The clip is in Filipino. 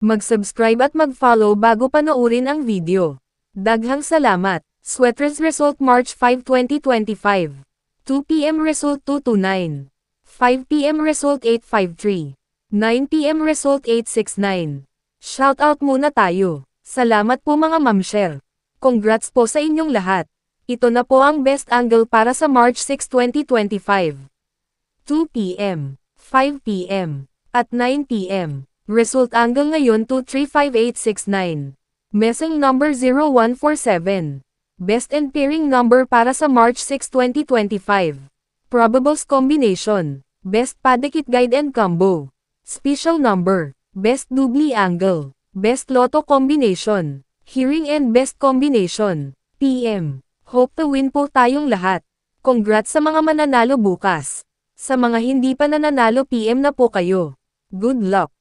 Mag-subscribe at mag-follow bago panoorin ang video. Daghang salamat. Sweaters result March 5, 2025. 2 p.m. result 229. 5 p.m. result 853. 9 p.m. result 869. Shoutout muna tayo. Salamat po mga mamshare. Congrats po sa inyong lahat. Ito na po ang best angle para sa March 6, 2025. 2 p.m., 5 p.m., at 9 p.m. Result angle ngayon 235869. Messing number 0147. Best and pairing number para sa March 6, 2025. Probables combination. Best padikit guide and combo. Special number. Best doubly angle. Best lotto combination. Hearing and best combination. PM. Hope to win po tayong lahat. Congrats sa mga mananalo bukas. Sa mga hindi pa nananalo PM na po kayo. Good luck.